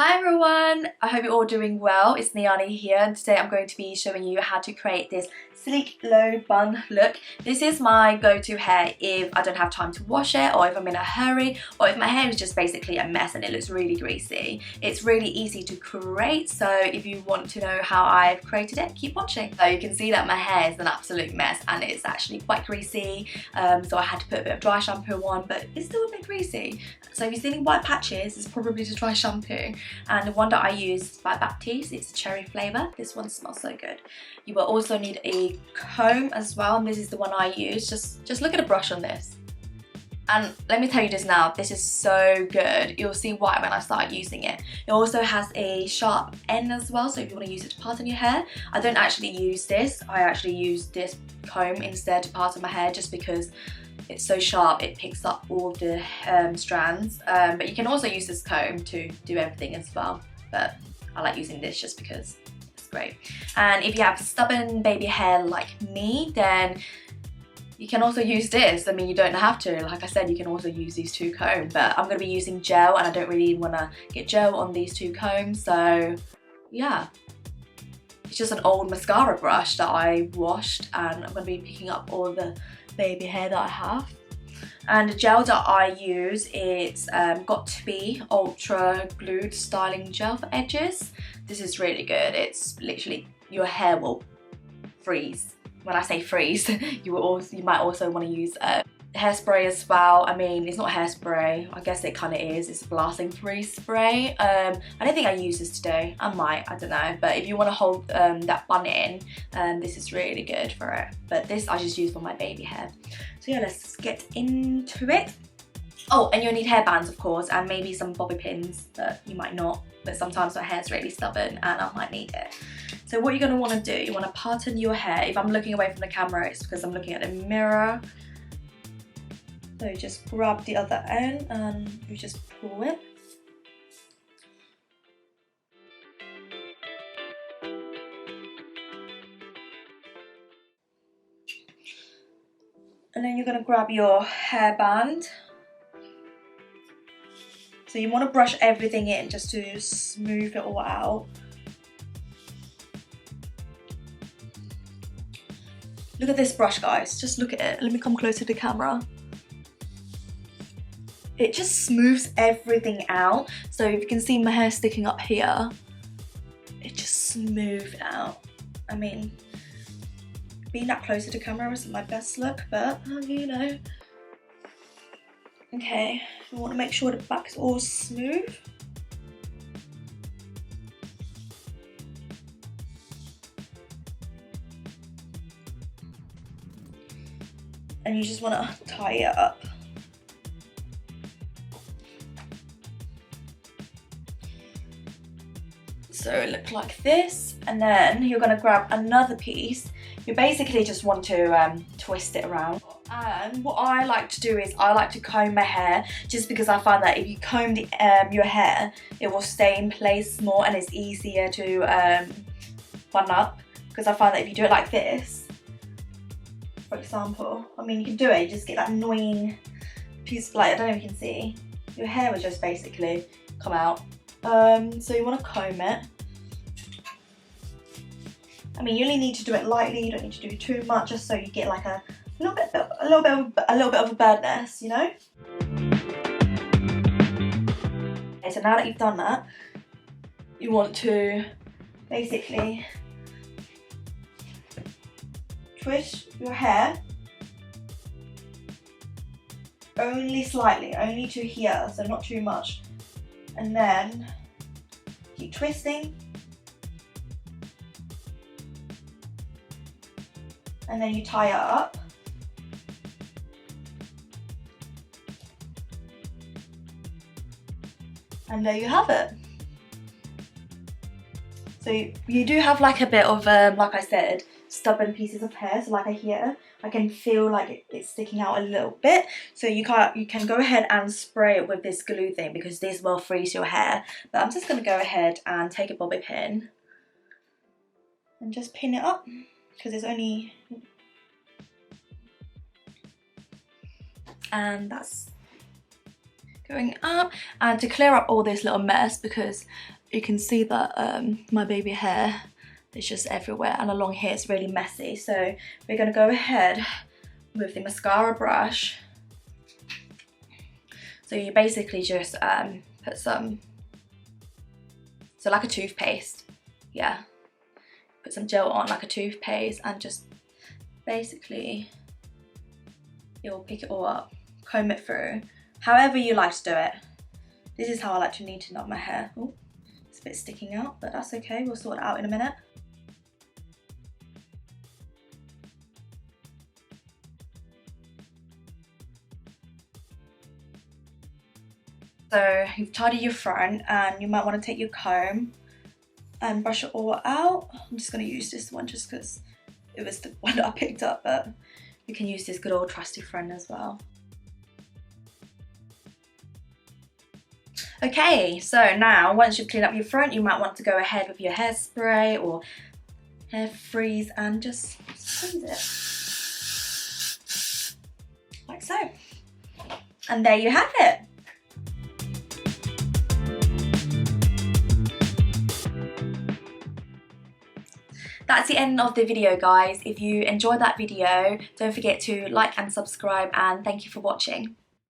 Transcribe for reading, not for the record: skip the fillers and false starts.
Hi everyone, I hope you're all doing well. It's Niani here and today I'm going to be showing you how to create this sleek low bun look. This is my go-to hair if I don't have time to wash it, or if I'm in a hurry, or if my hair is just basically a mess and it looks really greasy. It's really easy to create, so if you want to know how I've created it, keep watching. So you can see that my hair is an absolute mess and it's actually quite greasy, so I had to put a bit of dry shampoo on, but it's still a bit greasy. So if you're seeing white patches, it's probably the dry shampoo. And the one that I use is by Baptiste, it's a cherry flavour. This one smells so good. You will also need a comb as well, and this is the one I use. Just look at the brush on this. And let me tell you this now, this is so good. You'll see why when I start using it. It also has a sharp end as well, so if you want to use it to part on your hair. I don't actually use this. I actually use this comb instead to part on my hair just because it's so sharp, it picks up all the strands, but you can also use this comb to do everything as well, but I like using this just because it's great. And if you have stubborn baby hair like me, then you can also use this. I mean, you don't have to, like I said, you can also use these two combs, but I'm going to be using gel and I don't really want to get gel on these two combs, so yeah. It's just an old mascara brush that I washed and I'm going to be picking up all the baby hair that I have. And the gel that I use is Got To Be Ultra Glued Styling Gel for edges. This is really good. It's literally, your hair will freeze. When I say freeze, you might also want to use hairspray as well. I mean, it's not hairspray, I guess it kind of is. It's a blasting freeze spray. I don't think I use this today. I might, I don't know. But if you want to hold that bun in, this is really good for it. But this I just use for my baby hair. So yeah, let's get into it. Oh, and you'll need hair bands, of course, and maybe some bobby pins, but you might not. But sometimes my hair's really stubborn and I might need it. So what you're going to want to do, you want to parten your hair. If I'm looking away from the camera, it's because I'm looking at the mirror. So you just grab the other end and you just pull it. And then you're going to grab your hairband. So you want to brush everything in just to smooth it all out. Look at this brush, guys. Just look at it. Let me come closer to the camera. It just smooths everything out. So if you can see my hair sticking up here, it just smoothed out. I mean, being that closer to camera isn't my best look, but you know. Okay, we want to make sure the back's all smooth. And you just want to tie it up. So it looked like this, and then you're going to grab another piece. You basically just want to twist it around. And what I like to do is I like to comb my hair, just because I find that if you comb your hair, it will stay in place more and it's easier to bun up. Because I find that if you do it like this, for example, I mean, you can do it, you just get that annoying piece, like, I don't know if you can see, your hair will just basically come out. So you want to comb it. I mean, you only need to do it lightly, you don't need to do too much, just so you get like a little bit of a bird nest, you know? Okay, so now that you've done that, you want to basically twist your hair only slightly, only to here, so not too much. And then keep twisting. And then you tie it up. And there you have it. So you do have like a bit of, like I said, stubborn pieces of hair. So like here, I can feel like it's sticking out a little bit. So you can go ahead and spray it with this glue thing, because this will freeze your hair. But I'm just going to go ahead and take a bobby pin and just pin it up, because it's only, and that's going up, and to clear up all this little mess, because you can see that my baby hair is just everywhere and along here it's really messy, so we're going to go ahead with the mascara brush. So you basically just put some, so like a toothpaste, yeah, put some gel on like a toothpaste and just basically you'll pick it all up, comb it through, however you like to do it. This is how I like to neaten up my hair. Ooh, it's a bit sticking out, but that's okay, we'll sort it out in a minute. So you've tidied your front and you might want to take your comb and brush it all out. I'm just going to use this one just because it was the one that I picked up, but you can use this good old trusty friend as well. Okay, so now once you've cleaned up your front, you might want to go ahead with your hairspray or hair freeze and just squeeze it. Like so. And there you have it. That's the end of the video, guys. If you enjoyed that video, don't forget to like and subscribe, and thank you for watching.